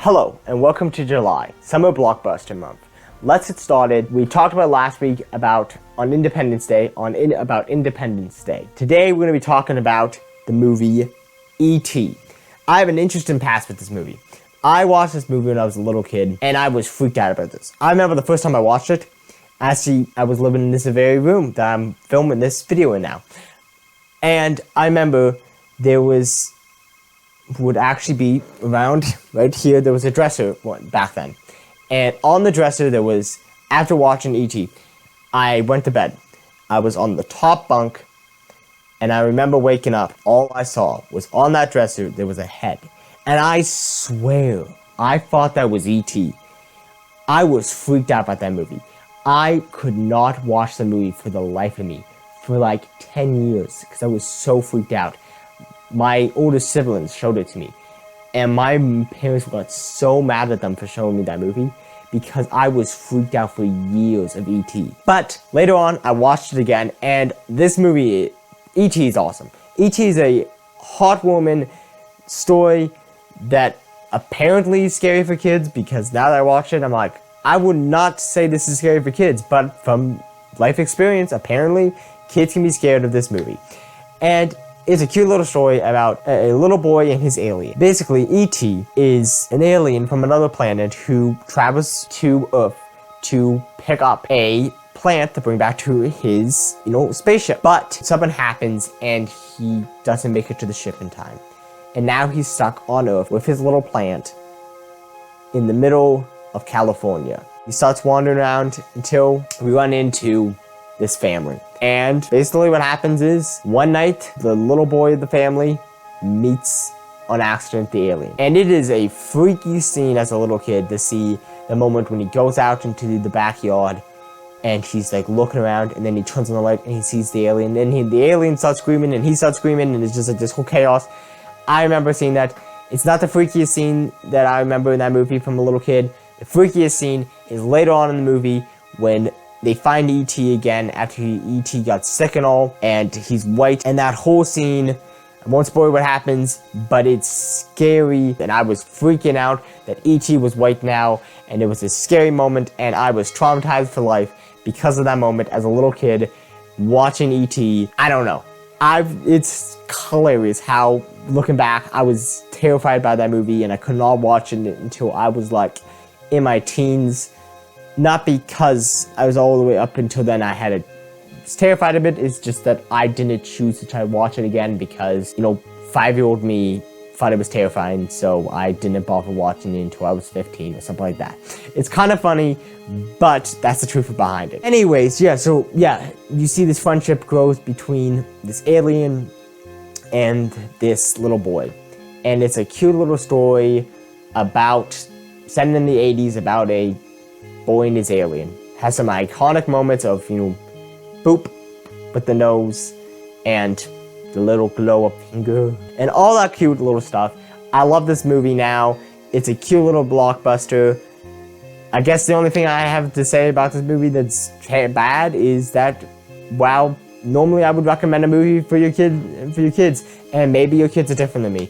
Hello and welcome to July, Summer Blockbuster Month. Let's get started. We talked about last week about Independence Day. Today we're going to be talking about the movie E.T. I have an interesting past with this movie. I watched this movie when I was a little kid and I was freaked out about this. I remember the first time I watched it, actually I was living in this very room that I'm filming this video in now. And I remember there would actually be around right here, there was a dresser back then. And on the dresser there was, after watching E.T., I went to bed. I was on the top bunk and I remember waking up. All I saw was on that dresser there was a head. And I swear, I thought that was E.T. I was freaked out by that movie. I could not watch the movie for the life of me for like 10 years because I was so freaked out. My older siblings showed it to me, and my parents got so mad at them for showing me that movie because I was freaked out for years of E.T. But later on, I watched it again, and this movie, E.T. is awesome. E.T. is a heartwarming story that apparently is scary for kids, because now that I watch it, I'm like, I would not say this is scary for kids, but from life experience, apparently, kids can be scared of this movie. And it's a cute little story about a little boy and his alien. Basically, E.T. is an alien from another planet who travels to Earth to pick up a plant to bring back to his, spaceship. But something happens and he doesn't make it to the ship in time. And now he's stuck on Earth with his little plant in the middle of California. He starts wandering around until we run into this family. And basically what happens is, one night, the little boy of the family meets, on accident, the alien. And it is a freaky scene as a little kid to see the moment when he goes out into the backyard and he's like looking around, and then he turns on the light and he sees the alien. And the alien starts screaming and he starts screaming, and it's just like this whole chaos. I remember seeing that. It's not the freakiest scene that I remember in that movie from a little kid. The freakiest scene is later on in the movie when they find E.T. again after E.T. got sick and all, and he's white. And that whole scene, I won't spoil what happens, but it's scary. And I was freaking out that E.T. was white now, and it was a scary moment, and I was traumatized for life because of that moment as a little kid watching E.T. I don't know. It's hilarious how, looking back, I was terrified by that movie, and I could not watch it until I was like in my teens. Not because I was all the way up until then was terrified of it. It's just that I didn't choose to try to watch it again because, 5-year-old me thought it was terrifying, so I didn't bother watching it until I was 15 or something like that. It's kind of funny, but that's the truth behind it. Anyways, you see this friendship grows between this alien and this little boy. And it's a cute little story set in the 80s about a boy and his alien. Has some iconic moments of, boop with the nose and the little glow up finger and all that cute little stuff. I love this movie now. It's a cute little blockbuster. I guess the only thing I have to say about this movie that's bad is that, while normally I would recommend a movie for your kids, and maybe your kids are different than me.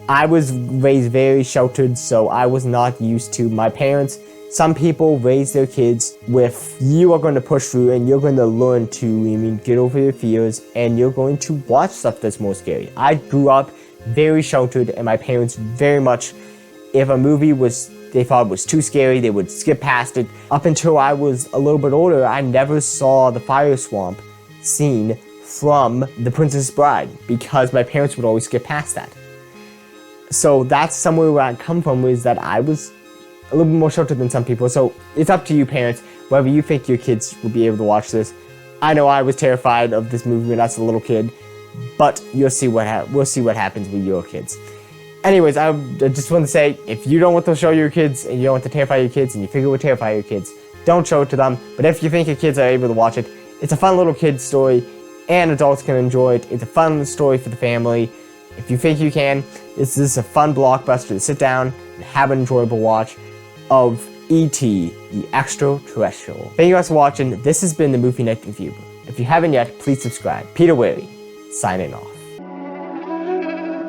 I was raised very sheltered, so I was not used to my parents. Some people raise their kids with, you are going to push through and you're going to learn to get over your fears, and you're going to watch stuff that's more scary. I grew up very sheltered, and my parents very much, if a movie they thought was too scary, they would skip past it. Up until I was a little bit older, I never saw the fire swamp scene from The Princess Bride because my parents would always skip past that. So that's somewhere where I come from, is that I was a little bit more sheltered than some people. So it's up to you, parents, whether you think your kids will be able to watch this. I know I was terrified of this movie when I was a little kid, but we'll see what happens with your kids. Anyways, I just want to say, if you don't want to show your kids and you don't want to terrify your kids and you think it would terrify your kids, don't show it to them. But if you think your kids are able to watch it, it's a fun little kid story and adults can enjoy it. It's a fun story for the family. If you think you can, this is a fun blockbuster to sit down and have an enjoyable watch of E.T. the Extraterrestrial. Thank you guys for watching. This has been the Movie Night Review. If you haven't yet, please subscribe. Peter Whaley, signing off.